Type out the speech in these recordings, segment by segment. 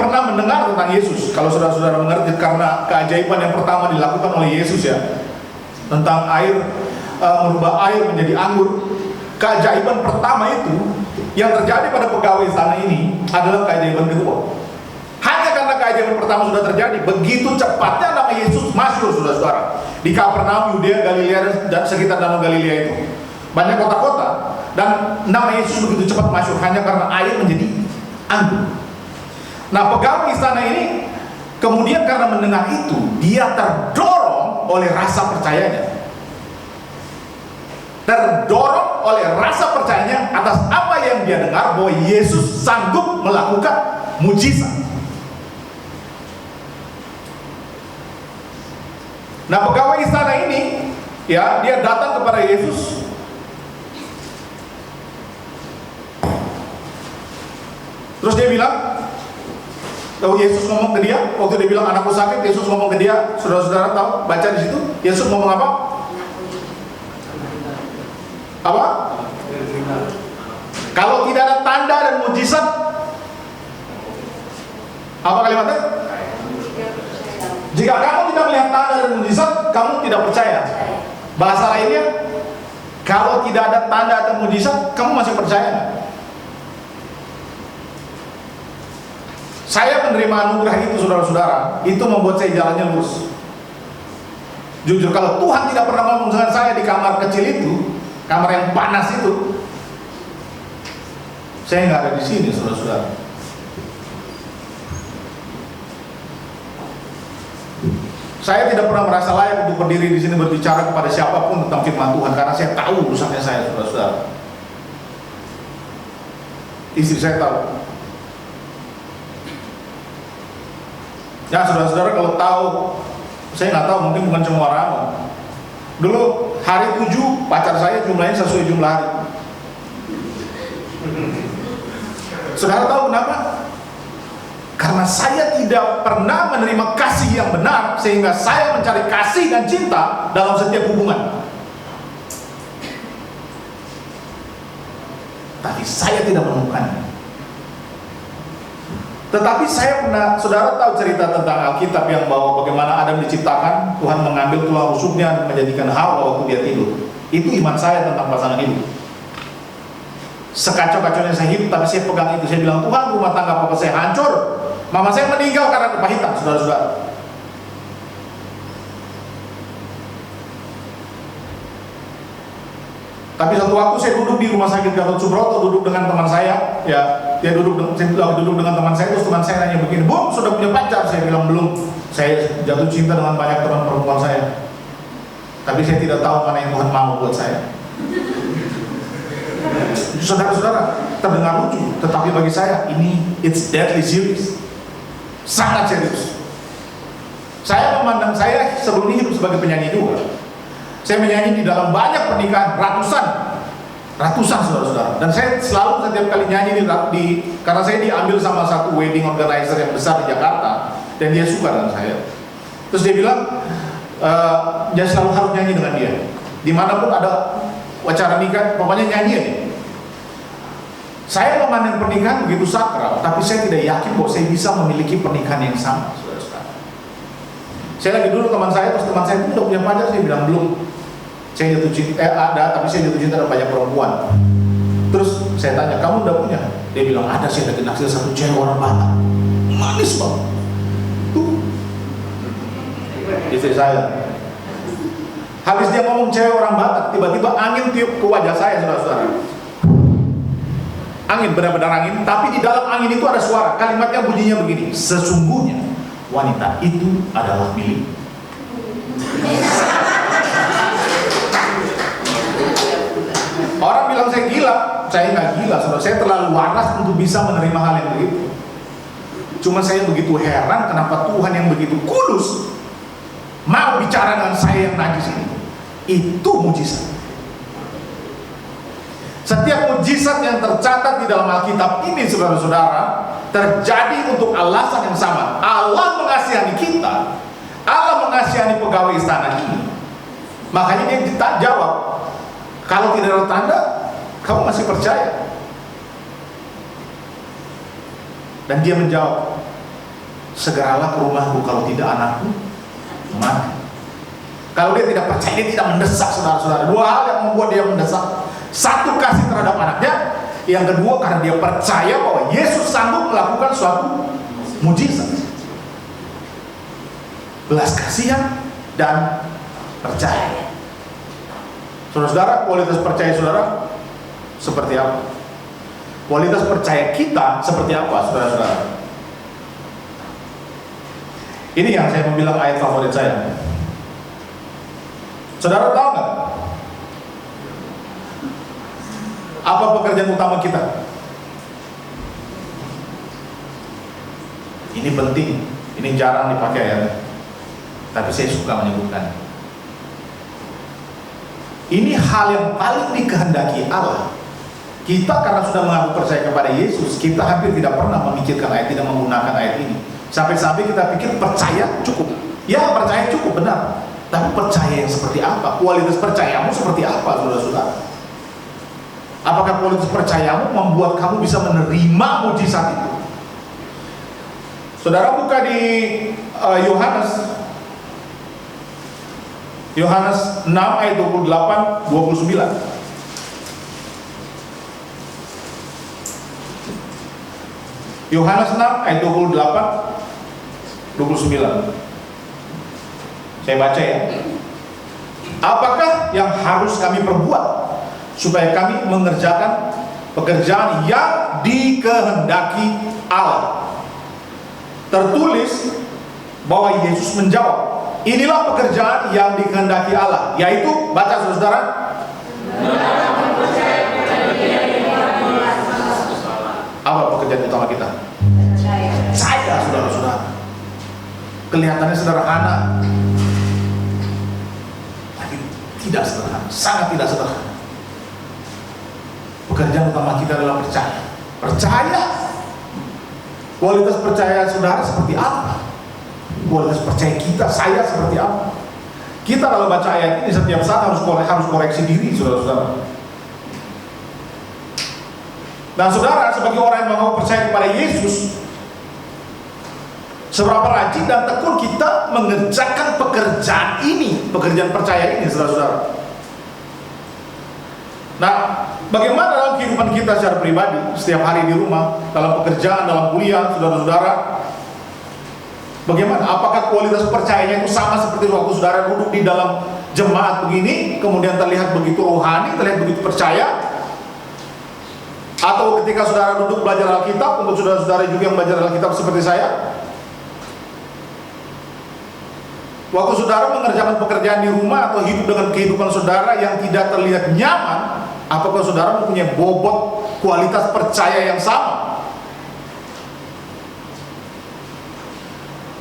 pernah mendengar tentang Yesus. Kalau saudara-saudara mengerti, karena keajaiban yang pertama dilakukan oleh Yesus ya, tentang air, merubah air menjadi anggur. Keajaiban pertama itu yang terjadi pada pegawai istana ini adalah keajaiban kedua. Hanya karena keajaiban pertama sudah terjadi, begitu cepatnya nama Yesus masyhur, saudara-saudara. Di Kapernaum, Yudea, Galilea, dan sekitar danau Galilea itu banyak kota-kota, dan nama Yesus begitu cepat masyhur hanya karena air menjadi anggur. Nah, pegawai istana ini kemudian karena mendengar itu, dia terdorong oleh rasa percayanya. Terdorong oleh rasa percayanya atas apa yang dia dengar, bahwa Yesus sanggup melakukan mujizat. Nah, pegawai istana ini ya, dia datang kepada Yesus. Terus dia bilang, tahu Yesus ngomong ke dia, waktu dia bilang anakku sakit, Yesus ngomong ke dia, saudara-saudara tahu, baca di situ, Yesus ngomong apa? Apa? Kalau tidak ada tanda dan mujizat, apa kalimatnya? Jika kamu tidak melihat tanda dan mujizat, kamu tidak percaya. Bahasa lainnya, kalau tidak ada tanda atau mujizat, kamu masih percaya? Saya menerima anugerah itu, saudara-saudara, itu membuat saya jalannya lurus. Jujur, kalau Tuhan tidak pernah ngomong dengan saya di kamar kecil itu, kamar yang panas itu, saya nggak ada di sini, saudara-saudara. Saya tidak pernah merasa layak untuk berdiri di sini berbicara kepada siapapun tentang firman Tuhan, karena saya tahu urusannya saya, saudara-saudara. Istri saya tahu. Ya, saudara-saudara kalau tahu, saya nggak tahu, mungkin bukan cuma orang. Dulu hari 7 pacar saya jumlahnya sesuai jumlah hari. Saudara tahu kenapa? Karena saya tidak pernah menerima kasih yang benar, sehingga saya mencari kasih dan cinta dalam setiap hubungan. Tapi saya tidak menemukannya. Tetapi saya pernah, saudara tahu cerita tentang Alkitab yang bahwa bagaimana Adam diciptakan, Tuhan mengambil tulang rusuknya dan menjadikan Hawa waktu dia tidur. Itu iman saya tentang pasangan hidup. Sekacau-kacaunya saya hidup, tapi saya pegang itu. Saya bilang, Tuhan, rumah tangga papa saya hancur. Mama saya meninggal karena kepahitan, saudara-saudara. Tapi satu waktu saya duduk di rumah sakit Gatot Subroto, duduk dengan teman saya, ya, dia duduk dengan teman saya, terus teman saya nanya begini, "Bu, sudah punya pacar?" Saya bilang, "Belum. Saya jatuh cinta dengan banyak teman perempuan saya. Tapi saya tidak tahu mana yang Tuhan mau buat saya." Saudara-saudara, terdengar lucu, tetapi bagi saya ini it's deadly serious. Sangat serius. Saya memandang, saya sebelum ini hidup sebagai penyanyi juga. Saya menyanyi di dalam banyak pernikahan, ratusan saudara-saudara. Dan saya selalu setiap kali nyanyi karena saya diambil sama satu wedding organizer yang besar di Jakarta, dan dia suka dengan saya. Terus dia bilang, dia selalu harus nyanyi dengan dia. Dimanapun ada acara nikah, pokoknya nyanyi aja. Saya memandang pernikahan begitu sakral, tapi saya tidak yakin bahwa saya bisa memiliki pernikahan yang sama, saudara-saudara. Saya lagi dulu teman saya, terus teman saya udah punya pacar, saya bilang belum. Saya jatuh cinta, ada, tapi saya jatuh cinta dengan banyak perempuan. Terus saya tanya, kamu udah punya? Dia bilang, ada, saya lagi naksir satu cewek orang Batak, manis banget. Tuh, istri saya. Habis dia ngomong cewek orang Batak, tiba-tiba angin tiup ke wajah saya, saudara-saudara. Angin, benar-benar angin, tapi di dalam angin itu ada suara. Kalimatnya bunyinya begini, sesungguhnya wanita itu adalah milik. Orang bilang saya gila, saya nggak gila, saudara. Saya terlalu waras untuk bisa menerima hal yang begitu. Cuma saya begitu heran kenapa Tuhan yang begitu kudus mau bicara dengan saya yang najis ini. Itu mujizat. Setiap mujizat yang tercatat di dalam Alkitab ini, saudara-saudara, terjadi untuk alasan yang sama. Allah mengasihani kita, Allah mengasihani pegawai istana ini. Makanya dia jawab, kalau tidak ada tanda, kamu masih percaya? Dan dia menjawab, segeralah ke rumahku, kalau tidak anakku mati. Kalau dia tidak percaya, dia tidak mendesak, saudara-saudara. Dua hal yang membuat dia mendesak. Satu, kasih terhadap anaknya. Yang kedua, karena dia percaya bahwa Yesus sanggup melakukan suatu mujizat. Belas kasihan dan percaya. Saudara-saudara, kualitas percaya saudara seperti apa? Kualitas percaya kita seperti apa, saudara-saudara? Ini yang saya mau bilang ayat favorit saya. Saudara tahu nggak apa pekerjaan utama kita? Ini penting, ini jarang dipakai ya, tapi saya suka menyebutkan. Ini hal yang paling dikehendaki Allah. Kita karena sudah mengaku percaya kepada Yesus, kita hampir tidak pernah memikirkan ayat, tidak menggunakan ayat ini. Sampai-sampai kita pikir percaya cukup. Ya, percaya cukup, benar. Tapi percaya yang seperti apa? Kualitas percayamu seperti apa, saudara-saudara? Apakah kualitas percayamu membuat kamu bisa menerima mujizat itu? Saudara buka di Yohanes 6 ayat 28 29. Yohanes 6 ayat 28 29. Saya baca ya. Apakah yang harus kami perbuat supaya kami mengerjakan pekerjaan yang dikehendaki Allah? Tertulis bahwa Yesus menjawab, inilah pekerjaan yang dikehendaki Allah, yaitu, baca saudara, apa pekerjaan utama kita? Percaya, saudara-saudara. Kelihatannya sederhana, tidak sederhana, sangat tidak sederhana. Pekerjaan utama kita adalah percaya. Percaya. Kualitas percaya saudara seperti apa? Kualitas percaya kita, saya seperti apa? Kita kalau baca ayat ini setiap saat harus koreksi diri, saudara-saudara. Dan saudara, sebagai orang yang mau percaya kepada Yesus, seberapa rajin dan tekun kita mengerjakan pekerjaan ini, pekerjaan percaya ini, saudara-saudara. Nah, bagaimana dalam kehidupan kita secara pribadi, setiap hari di rumah, dalam pekerjaan, dalam kuliah, saudara-saudara? Bagaimana? Apakah kualitas percayanya itu sama seperti waktu saudara duduk di dalam jemaat begini, kemudian terlihat begitu rohani, terlihat begitu percaya? Atau ketika saudara duduk belajar Alkitab, untuk saudara-saudara juga yang belajar Alkitab seperti saya, waktu saudara mengerjakan pekerjaan di rumah atau hidup dengan kehidupan saudara yang tidak terlihat nyaman, apakah saudara mempunyai bobot kualitas percaya yang sama?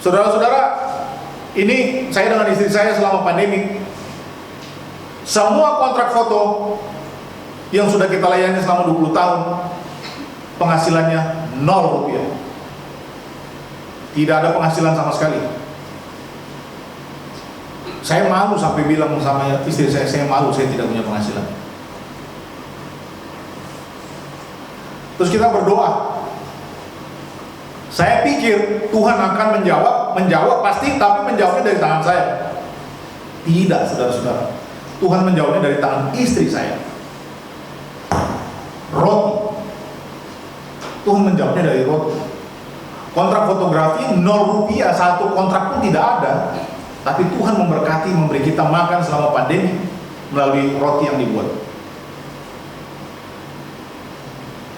Saudara-saudara, ini saya dengan istri saya selama pandemi, semua kontrak foto yang sudah kita layani selama 20 tahun, penghasilannya 0 rupiah. Tidak ada penghasilan sama sekali. Saya malu sampai bilang sama istri saya malu, saya tidak punya penghasilan. Terus kita berdoa. Saya pikir Tuhan akan menjawab pasti, tapi menjawabnya dari tangan saya. Tidak, saudara-saudara. Tuhan menjawabnya dari tangan istri saya. Roti. Tuhan menjawabnya dari roti. Kontrak fotografi 0 rupiah, satu kontrak pun tidak ada. Tapi Tuhan memberkati, memberi kita makan selama pandemi melalui roti yang dibuat.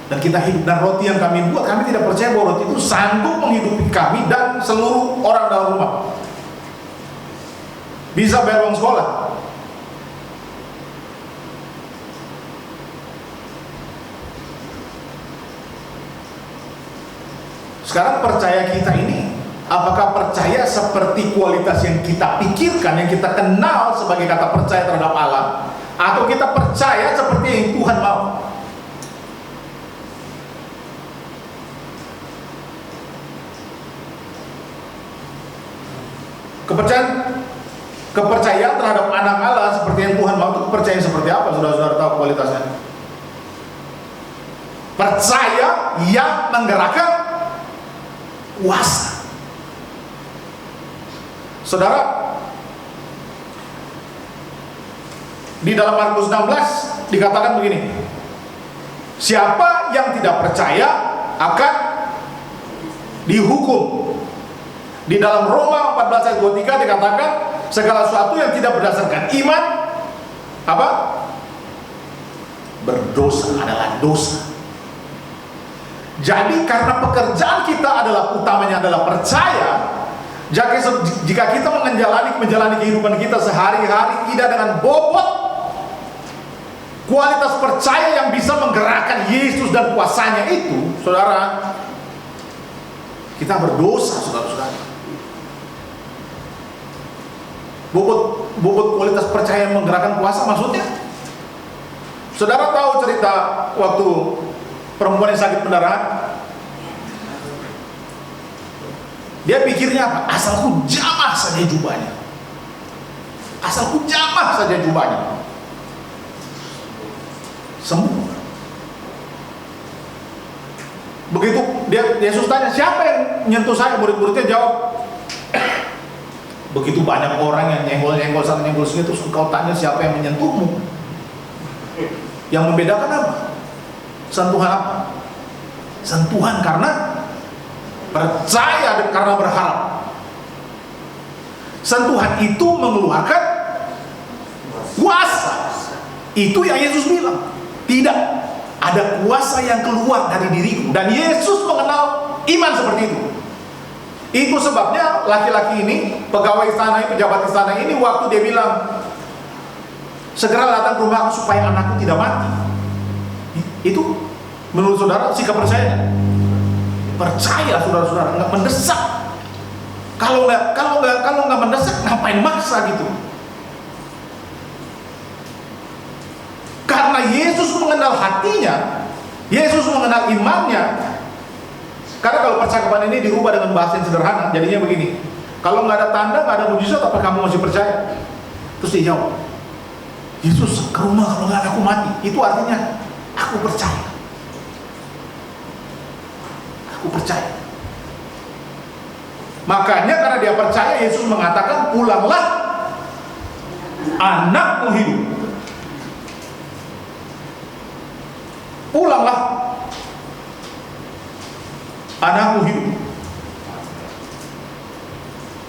Dan kita hidup, dan roti yang kami buat, kami tidak percaya bahwa roti itu sanggup menghidupi kami dan seluruh orang dalam rumah. Bisa bayar uang sekolah. Sekarang percaya kita ini, apakah percaya seperti kualitas yang kita pikirkan, yang kita kenal sebagai kata percaya terhadap Allah, atau kita percaya seperti yang Tuhan mau? Kepercayaan terhadap anak Allah seperti yang Tuhan mau, itu kepercayaan seperti apa? Saudara-saudara tahu kualitasnya? Percaya yang menggerakkan kuasa. Saudara, di dalam Markus 16 dikatakan begini, siapa yang tidak percaya akan dihukum. Di dalam Roma 14 ayat 23 dikatakan segala sesuatu yang tidak berdasarkan iman apa? Berdosa, adalah dosa. Jadi karena pekerjaan kita adalah utamanya adalah percaya, jika kita menjalani kehidupan kita sehari-hari tidak dengan bobot kualitas percaya yang bisa menggerakkan Yesus dan kuasanya itu, saudara, kita berdosa, saudara-saudara. Bobot kualitas percaya yang menggerakkan kuasa maksudnya, saudara tahu cerita waktu perempuan yang sakit pendarahan? Dia pikirnya apa? Asalku jamah saja jubahnya. Asalku jamah saja jubahnya. Sembuh. Begitu Yesus tanya, siapa yang nyentuh saya? Murid-muridnya jawab, begitu banyak orang yang nyenggol-nyenggol sana nyenggol sini, terus engkau tanya siapa yang menyentuhmu? Yang membedakan apa? Sentuhan apa? Sentuhan karena percaya, karena berharap. Sentuhan itu mengeluarkan kuasa. Itu yang Yesus bilang. Tidak ada kuasa yang keluar dari diriku. Dan Yesus mengenal iman seperti itu. Itu sebabnya laki-laki ini, pegawai istana, pejabat istana ini, waktu dia bilang, segera datang ke rumahku supaya anakku tidak mati. Itu menurut saudara sikap percaya? Percaya, saudara-saudara, nggak mendesak. Kalau nggak mendesak, ngapain maksa gitu? Karena Yesus mengenal hatinya, Yesus mengenal imannya. Karena kalau percakapan ini dirubah dengan bahasa yang sederhana, jadinya begini: kalau nggak ada tanda, nggak ada mujizat, apa kamu masih percaya? Terus dia jawab, Yesus ke rumah kalau nggak ada aku mati. Itu artinya aku percaya. Aku percaya. Makanya karena dia percaya, Yesus mengatakan, pulanglah, anakmu hidup. Pulanglah, anakmu hidup.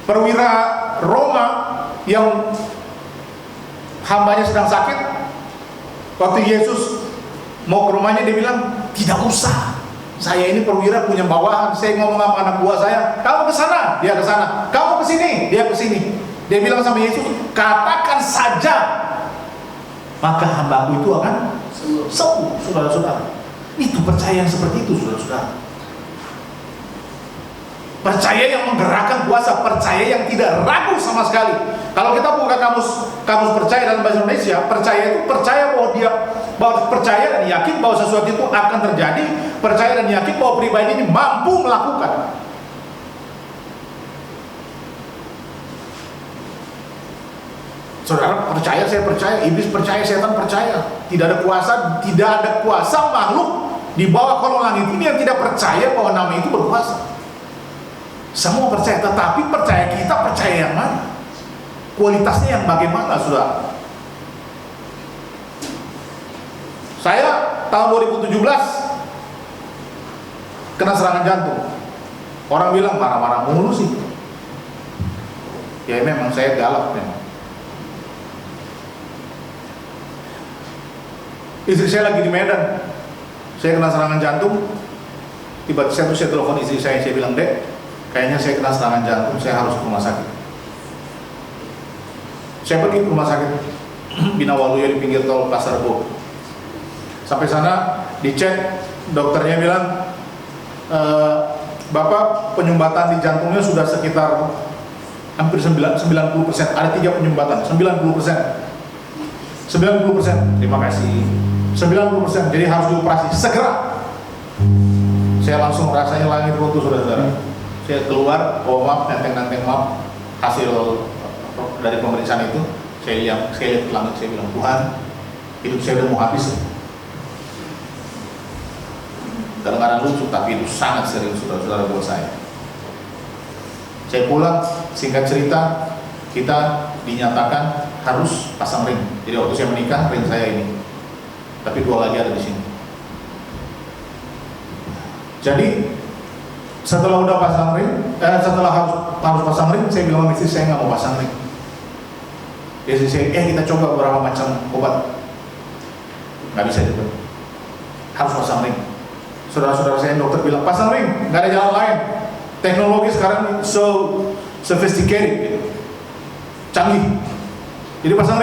Perwira Roma yang hambanya sedang sakit, waktu Yesus mau ke rumahnya, dia bilang, tidak usah, saya ini perwira punya bawahan, saya ngomong sama anak buah saya, kamu ke sana, dia ke sana, kamu ke sini, dia ke sini. Dia bilang sama Yesus, katakan saja, maka hambaku itu akan sembuh. Saudara-saudara, itu percaya yang seperti itu, saudara-saudara. Percaya yang menggerakkan kuasa, percaya yang tidak ragu sama sekali. Kalau kita buka kamus percaya dalam bahasa Indonesia, percaya itu percaya bahwa percaya dan yakin bahwa sesuatu itu akan terjadi, percaya dan yakin bahwa pribadi ini mampu melakukan. Saudara percaya, saya percaya, iblis percaya, setan percaya. Tidak ada kuasa makhluk di bawah kolong langit ini yang tidak percaya bahwa nama itu berkuasa. Semua percaya, tetapi percaya kita percaya yang mana? Kualitasnya yang bagaimana, saudara? Saya tahun 2017 kena serangan jantung. Orang bilang marah-marah mulu sih. Ya memang saya galak memang. Istri saya lagi di Medan, saya kena serangan jantung. Tiba-tiba saya telepon istri saya bilang, Dek, kayaknya saya kena serangan jantung, saya harus ke rumah sakit. Saya pergi ke rumah sakit Bina Waluyo di pinggir tol Pasar Rebo. Sampai sana dicek, dokternya bilang, Bapak penyumbatan di jantungnya sudah sekitar hampir 90%. Ada 3 penyumbatan, 90%. 90%, terima kasih. 90%, jadi harus dioperasi segera. Saya langsung rasanya langit runtuh, saudara-saudara. Saya keluar, oh maaf, nenteng maaf, hasil dari pemeriksaan itu. Saya lihat ke langit, saya bilang, Tuhan, hidup saya udah mau habis. Kadang-kadang lucu, tapi itu sangat serius, saudara-saudara, buat saya Saya pulang, singkat cerita, kita dinyatakan harus pasang ring. Jadi waktu saya menikah, ring saya ini. Tapi 2 lagi ada di sini. Jadi setelah udah pasang ring, setelah harus pasang ring, saya bilang sama istri saya nggak mau pasang ring. Istri saya, kita coba beberapa macam obat. Nggak bisa juga. Harus pasang ring. Saudara-saudara saya yang dokter bilang pasang ring, nggak ada jalan lain. Teknologi sekarang so sophisticated, gitu. Canggih. Jadi pasang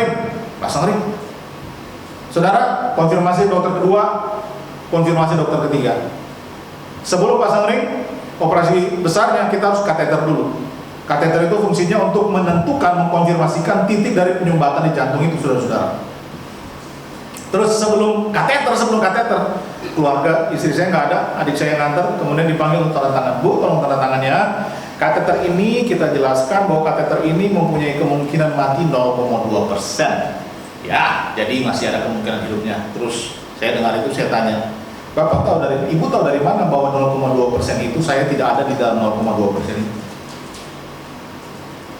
ring. Saudara, konfirmasi dokter kedua, konfirmasi dokter ketiga. Sebelum pasang ring, operasi besarnya kita harus kateter dulu. Kateter itu fungsinya untuk menentukan, mengkonfirmasikan titik dari penyumbatan di jantung itu, saudara-saudara. Terus sebelum kateter, keluarga istri saya nggak ada, adik saya nganter, kemudian dipanggil untuk tanda tangan. Bu, tolong tanda tangannya. Kateter ini kita jelaskan bahwa kateter ini mempunyai kemungkinan mati 0,2%. Ya, jadi masih ada kemungkinan hidupnya. Terus saya dengar itu, saya tanya, Bapak tahu Ibu tahu dari mana bahwa 0,2% itu saya tidak ada di dalam 0,2% itu?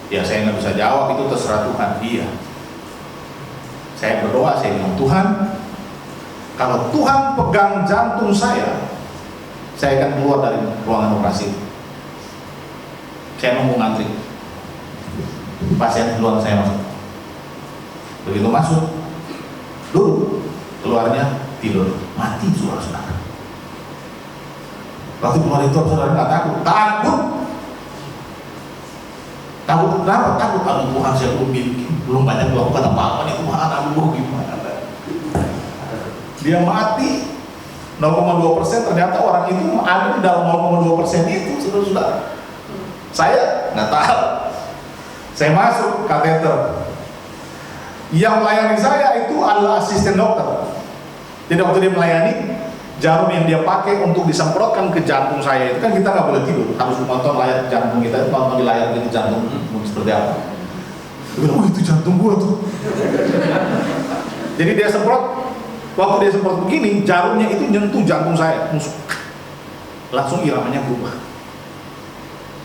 Ya saya nggak bisa jawab, itu terserah Tuhan. Iya. Saya berdoa, saya bilang, Tuhan, kalau Tuhan pegang jantung saya akan keluar dari ruangan operasi. Saya nunggu ngantri. Pasien duluan saya masuk. Begitu masuk, duduk, keluarnya tidur, mati saudara-saudara. Waktu keluar itu saudara nggak takut? Takut kenapa? Takut, aduh Tuhan, saya belum banyak melakukan apa-apa nih Tuhan, aduh gimana? Dia mati 0,2%, ternyata orang itu ada di dalam 0,2% itu, saudara-saudara. Saya nggak tahu. Saya masuk kateter. Yang melayani saya itu adalah asisten dokter. Jadi waktu dia melayani, jarum yang dia pakai untuk disemprotkan ke jantung saya itu kan kita nggak boleh tidur, harus nonton layar jantung kita, nonton di layar ini jantung seperti apa. Dia bilang, oh itu jantung gua tuh. Jadi dia semprot, waktu dia semprot begini, jarumnya itu nyentuh jantung saya, langsung iramanya berubah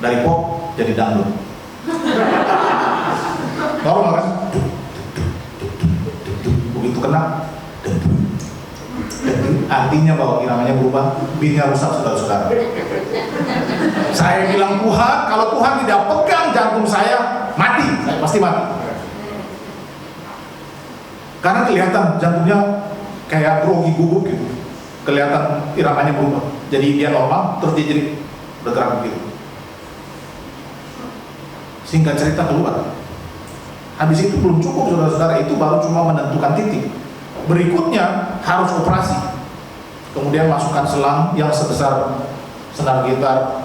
dari pop jadi dangdut. Normal kan? Begitu kena, artinya bahwa iramanya berubah, beatnya rusak, saudara-saudara. Saya bilang, Tuhan, kalau Tuhan tidak pegang jantung saya pasti mati. Karena kelihatan jantungnya kayak grogi gugup gitu, kelihatan iramanya berubah. Jadi dia normal, terus dia jadi bergerak begitu. Singkat cerita keluar. Habis itu belum cukup, saudara-saudara, itu baru cuma menentukan titik. Berikutnya harus operasi. Kemudian masukkan selang yang sebesar senar gitar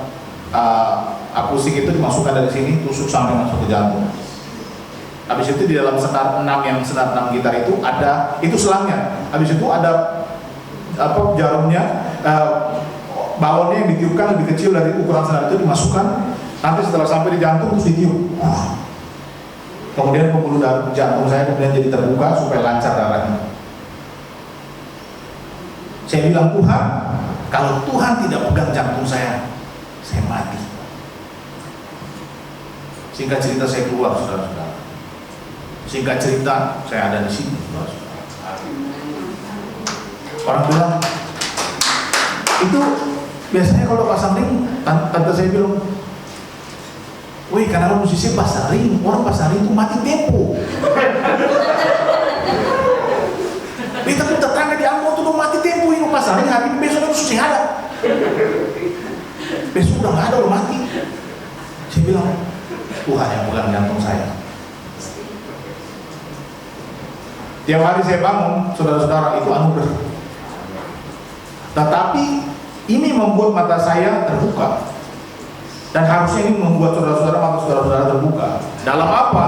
akustik itu dimasukkan dari sini, tusuk sampai masuk ke jantung. Habis itu di dalam senar 6 senar 6 gitar itu ada, itu selangnya. Habis itu ada jarumnya, balonnya yang ditiupkan lebih kecil dari ukuran senar itu dimasukkan. Nanti setelah sampai di jantung terus ditiup. Kemudian pembuluh jantung saya kemudian jadi terbuka supaya lancar darahnya. Saya bilang, Tuhan, kalau Tuhan tidak pegang jantung saya mati. Singkat cerita saya keluar, saudara-saudara. Singkat cerita saya ada di sini, saudara-saudara. Orang bilang, itu biasanya kalau pasang ring, tante saya bilang, wih, karena musisi pasang ring, orang pasang ring itu mati tempo. Kita tuh tetangga di Ambon tuh udah mati tempo, ini pasang ring hari ini, besok itu susah ada. Besok udah nggak ada, udah mati. Saya bilang, Tuhan yang pegang jantung saya. Tiap hari saya bangun, saudara-saudara, itu anugerah. Tetapi ini membuat mata saya terbuka. Dan harusnya ini membuat saudara-saudara, mata saudara-saudara terbuka. Dalam apa?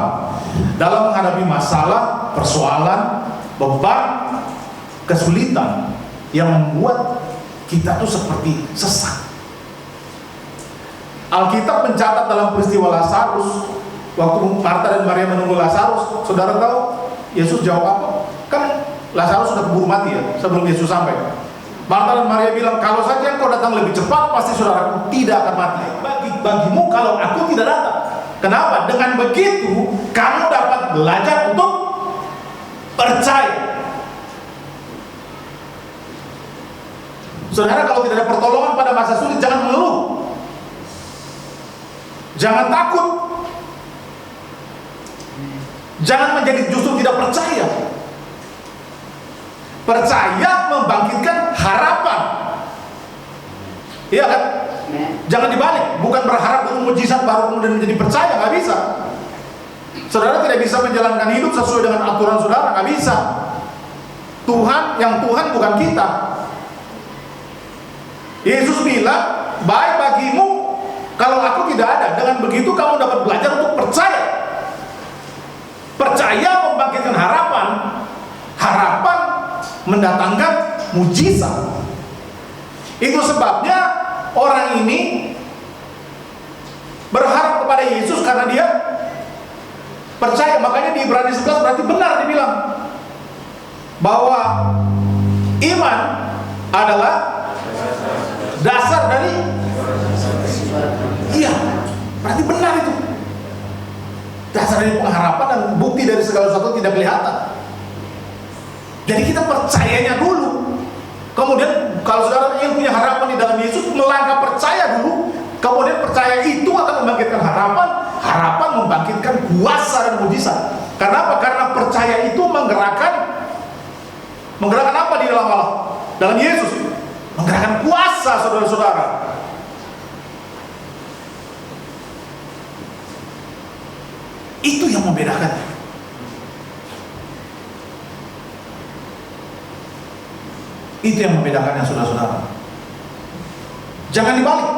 Dalam menghadapi masalah, persoalan, beban, kesulitan yang membuat kita tuh seperti sesat. Alkitab mencatat dalam peristiwa Lazarus, waktu Marta dan Maria menunggu Lazarus, saudara tahu Yesus jawab apa? Kan Lazarus sudah keburu mati ya sebelum Yesus sampai. Marta dan Maria bilang, kalau saja engkau datang lebih cepat, pasti saudaraku tidak akan mati. Bagimu kalau aku tidak datang. Kenapa? Dengan begitu, kamu dapat belajar untuk percaya. Saudara, kalau tidak ada pertolongan pada masa sulit, jangan mengeluh. Jangan takut. Jangan menjadi justru tidak percaya. Percaya membangkitkan harapan. Iya kan? Jangan dibalik. Bukan berharap untuk mujizat baru kemudian menjadi percaya. Nggak bisa. Saudara tidak bisa menjalankan hidup sesuai dengan aturan saudara. Nggak bisa. Tuhan bukan kita. Yesus bilang, baik bagimu kalau aku tidak ada. Dengan begitu kamu dapat belajar untuk percaya. Percaya membangkitkan harapan. Harapan mendatangkan mujizat. Itu sebabnya orang ini berharap kepada Yesus karena dia percaya. Makanya di Ibrani 11 berarti benar dibilang bahwa iman adalah dasar dari, iya, berarti benar itu. Dasar dari pengharapan dan bukti dari segala sesuatu tidak kelihatan. Jadi kita percayanya dulu. Kemudian kalau saudara ingin punya harapan di dalam Yesus, melangkah percaya dulu. Kemudian percaya itu akan membangkitkan harapan. Harapan membangkitkan kuasa dan mujizat. Kenapa? Karena percaya itu menggerakkan apa di dalam Allah? Dalam Yesus. Menggerakkan kuasa, saudara-saudara. Itu yang membedakan. Itu yang membedakannya, saudara-saudara. Jangan dibalik.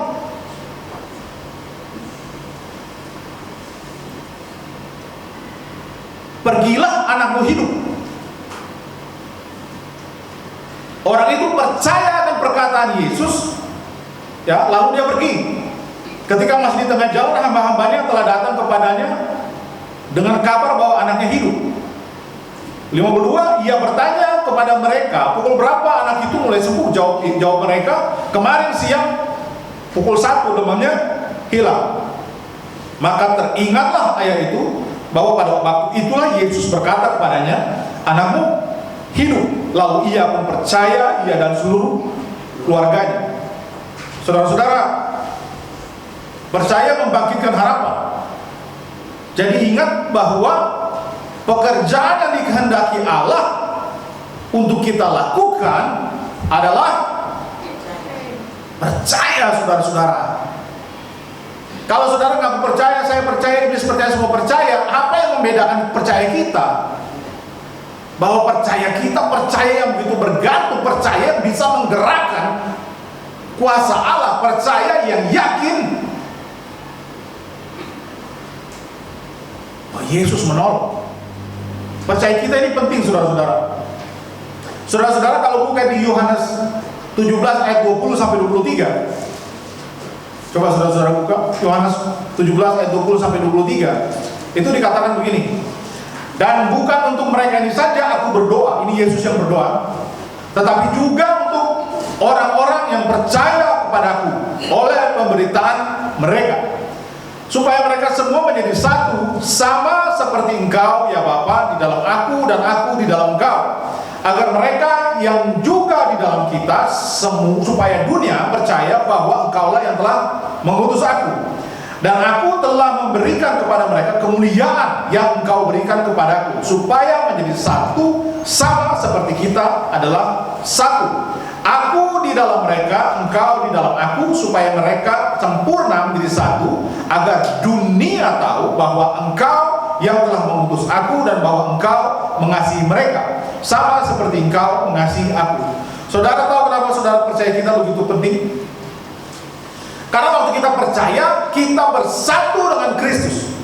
Pergilah anakmu hidup. Orang itu percaya akan perkataan Yesus, ya, lalu dia pergi. Ketika masih di tengah jalan, hamba-hambanya telah datang kepadanya dengan kabar bahwa anaknya hidup. 52, ia bertanya kepada mereka, pukul berapa anak itu mulai sembuh? Jawab mereka, kemarin siang pukul 1 demamnya hilang. Maka teringatlah ayat itu, bahwa pada waktu itulah Yesus berkata kepadanya, anakmu hidup. Lalu ia pun percaya, ia dan seluruh keluarganya. Saudara-saudara, percaya membangkitkan harapan. Jadi ingat bahwa pekerjaan yang dikehendaki Allah untuk kita lakukan adalah percaya, saudara-saudara. Kalau saudara nggak percaya, saya percaya, iblis percaya, semua percaya. Apa yang membedakan percaya kita? Bahwa percaya kita, percaya yang begitu bergantung, percaya yang bisa menggerakkan kuasa Allah, percaya yang yakin bahwa Yesus menolong. Percaya kita ini penting, saudara-saudara. Saudara-saudara, kalau buka di Yohanes 17 ayat 20 sampai 23. Coba saudara-saudara buka Yohanes 17 ayat 20 sampai 23. Itu dikatakan begini. Dan bukan untuk mereka ini saja aku berdoa. Ini Yesus yang berdoa. Tetapi juga untuk orang-orang yang percaya kepadaku oleh pemberitaan mereka, supaya mereka semua menjadi satu, sama seperti engkau ya Bapa di dalam aku dan aku di dalam engkau, agar mereka yang juga di dalam kita supaya dunia percaya bahwa engkaulah yang telah mengutus aku, dan aku telah memberikan kepada mereka kemuliaan yang engkau berikan kepadaku, supaya menjadi satu, sama seperti kita adalah satu. Aku di dalam mereka, engkau di dalam aku, supaya mereka sempurna menjadi satu, agar dunia tahu bahwa engkau yang telah mengutus aku dan bahwa engkau mengasihi mereka, sama seperti engkau mengasihi aku. Saudara tahu kenapa saudara percaya kita begitu penting? Karena waktu kita percaya, kita bersatu dengan Kristus.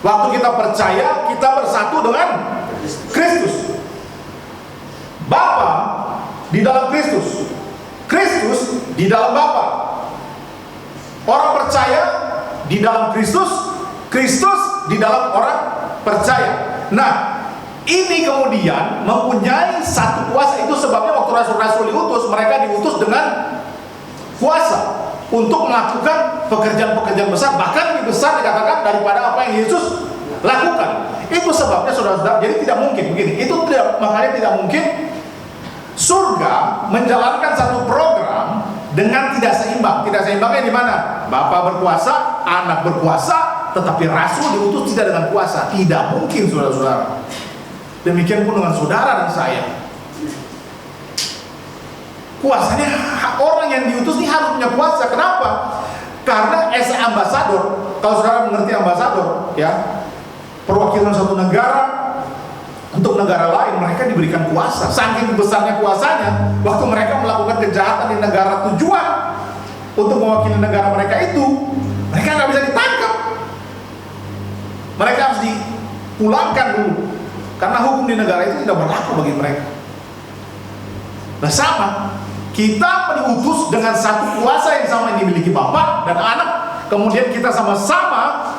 Waktu kita percaya, kita bersatu dengan Kristus. Bapa di dalam Kristus, Kristus di dalam Bapa. Orang percaya di dalam Kristus, Kristus di dalam orang percaya. Nah, ini kemudian mempunyai satu kuasa. Itu sebabnya waktu rasul-rasul diutus, mereka diutus dengan kuasa untuk melakukan pekerjaan-pekerjaan besar, bahkan lebih besar dikatakan daripada apa yang Yesus lakukan. Itu sebabnya saudara-saudara, jadi tidak mungkin begini. Itu tidak, makanya tidak mungkin surga menjalankan satu program dengan tidak seimbang. Tidak seimbangnya di mana? Bapa berkuasa, anak berkuasa, tetapi rasul diutus tidak dengan kuasa. Tidak mungkin, saudara-saudara. Demikian pun dengan saudara dan saya. Kuasanya orang yang diutus ini harus punya kuasa. Kenapa? Karena as ambasador, kalau saudara mengerti ambasador, ya, perwakilan suatu negara untuk negara lain, mereka diberikan kuasa. Saking besarnya kuasanya, waktu mereka melakukan kejahatan di negara tujuan untuk mewakili negara mereka itu, mereka nggak bisa ditangkap. Mereka harus dipulangkan dulu, karena hukum di negara itu tidak berlaku bagi mereka. Nah sama, kita diutus dengan satu kuasa yang sama yang dimiliki Bapa dan Anak. Kemudian kita sama-sama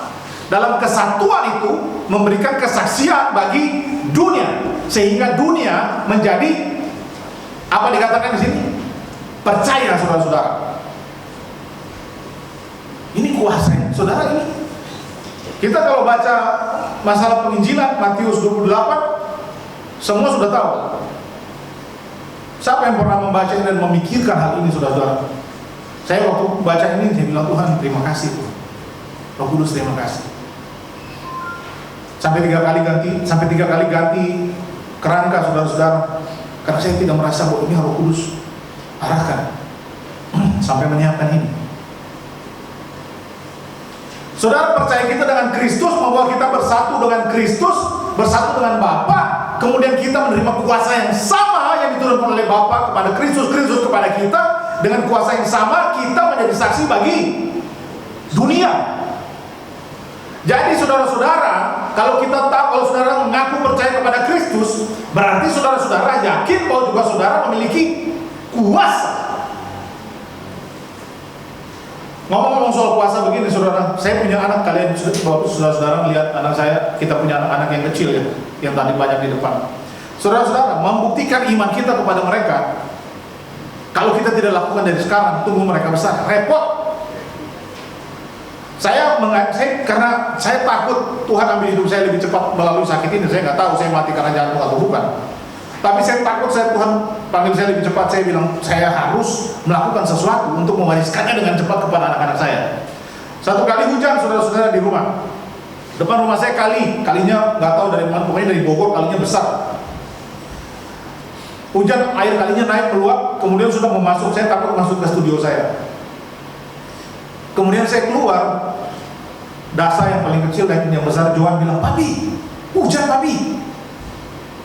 dalam kesatuan itu memberikan kesaksian bagi dunia, sehingga dunia menjadi apa dikatakan di sini? Percaya, saudara-saudara. Ini kuasanya, saudara. Ini kita kalau baca masalah penginjilan Matius 28, semua sudah tahu. Siapa yang pernah membaca ini dan memikirkan hal ini, saudara-saudara? Saya waktu baca ini, saya bilang, Tuhan terima kasih, Tuhan. Roh Kudus terima kasih. Sampai tiga kali ganti kerangka, saudara-saudara, karena saya tidak merasa bahwa ini Roh Kudus arahkan sampai menyiapkan ini. Saudara, percaya kita dengan Kristus, bahwa kita bersatu dengan Kristus, bersatu dengan Bapa, kemudian kita menerima kuasa yang sama yang diturunkan oleh Bapa kepada Kristus, Kristus kepada kita. Dengan kuasa yang sama kita menjadi saksi bagi dunia. Jadi saudara-saudara, kalau kita tahu, kalau saudara mengaku percaya kepada Kristus, berarti saudara-saudara yakin bahwa juga saudara memiliki kuasa. Ngomong-ngomong soal kuasa begini, saudara, saya punya anak, kalian saudara-saudara melihat anak saya, kita punya anak-anak yang kecil ya, yang tadi banyak di depan. Saudara-saudara, membuktikan iman kita kepada mereka, kalau kita tidak lakukan dari sekarang, tunggu mereka besar, repot. Karena saya takut Tuhan ambil hidup saya lebih cepat melalui sakit ini. Saya nggak tahu saya mati karena jantung atau bukan. Tapi saya takut Tuhan panggil saya lebih cepat. Saya bilang saya harus melakukan sesuatu untuk mewariskannya dengan cepat kepada anak-anak saya. Satu kali hujan, saudara-saudara, di rumah. Depan rumah saya kalinya nggak tahu dari mana, pokoknya dari Bogor, kalinya besar. Hujan, air kalinya naik keluar, kemudian sudah mau masuk. Saya takut masuk ke studio saya. Kemudian saya keluar, Dasa yang paling kecil dan yang besar Johan bilang, "Papi, hujan papi."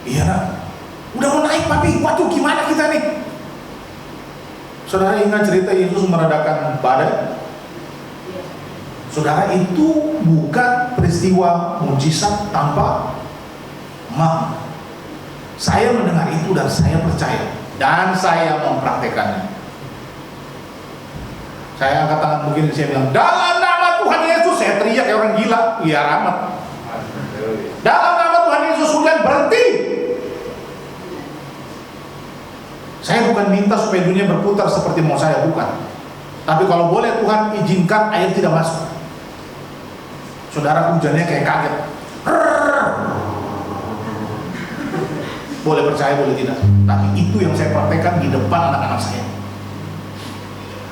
"Iya nak." "Udah mau naik papi." "Waduh, gimana kita nih?" Saudara ingat cerita Yesus meredakan badai? Saudara, itu bukan peristiwa mujizat tanpa makna. Saya mendengar itu dan saya percaya dan saya mempraktekannya. Saya angkat tangan begini, saya bilang, "Dalam nama Tuhan Yesus," saya teriak kayak orang gila, biar amat. "Dalam nama Tuhan Yesus, hujan berhenti." Saya bukan minta supaya dunia berputar seperti mau saya, bukan. Tapi kalau boleh Tuhan izinkan air tidak masuk. Saudara, hujannya kayak kaget. Boleh percaya, boleh tidak. Tapi itu yang saya praktekkan di depan anak-anak saya.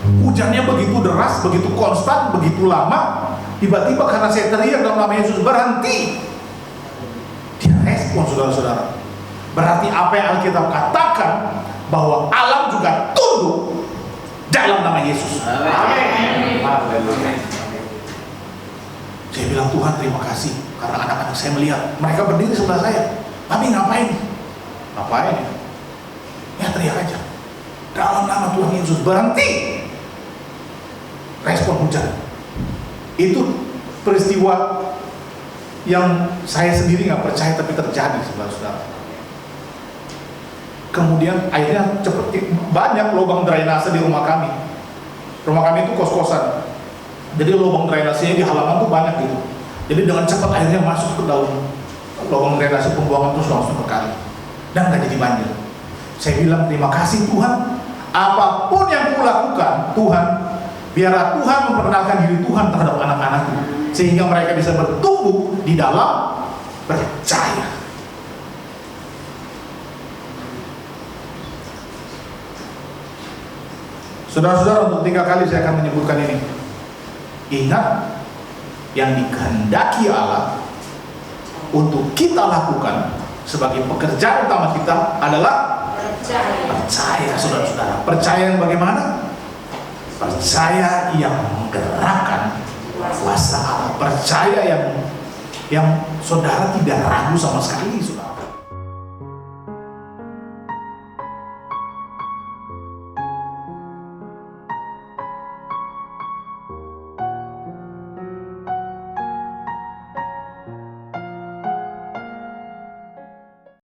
Hujannya begitu deras, begitu konstan, begitu lama. Tiba-tiba karena saya teriak dalam nama Yesus, berhenti. Dia respon, saudara-saudara. Berarti apa yang Alkitab katakan, bahwa alam juga tunduk dalam nama Yesus. Amin. Saya bilang, Tuhan terima kasih, karena anak-anak saya melihat, mereka berdiri sebelah saya. Tapi ngapain? Ngapain? Ya teriak aja. Dalam nama Tuhan Yesus, berhenti. Respon hujan. Itu peristiwa yang saya sendiri nggak percaya tapi terjadi, saudara-saudara. Kemudian airnya cepet, banyak lubang drainase di rumah kami. Rumah kami itu kos-kosan. Jadi lubang drainasenya di halaman tuh banyak gitu. Jadi dengan cepat airnya masuk ke dalam lubang drainase pembuangan terus langsung ke kali dan nggak jadi banjir. Saya bilang terima kasih Tuhan, apapun yang kulakukan Tuhan, biarlah Tuhan memperkenalkan diri Tuhan terhadap anak-anakku sehingga mereka bisa bertumbuh di dalam percaya. Saudara-saudara, untuk 3 kali saya akan menyebutkan ini. Ingat, yang dikehendaki Allah untuk kita lakukan sebagai pekerjaan utama kita adalah percaya, saudara-saudara. Percaya yang bagaimana? Percaya yang menggerakkan kuasa Allah. Percaya yang saudara tidak ragu sama sekali, saudara.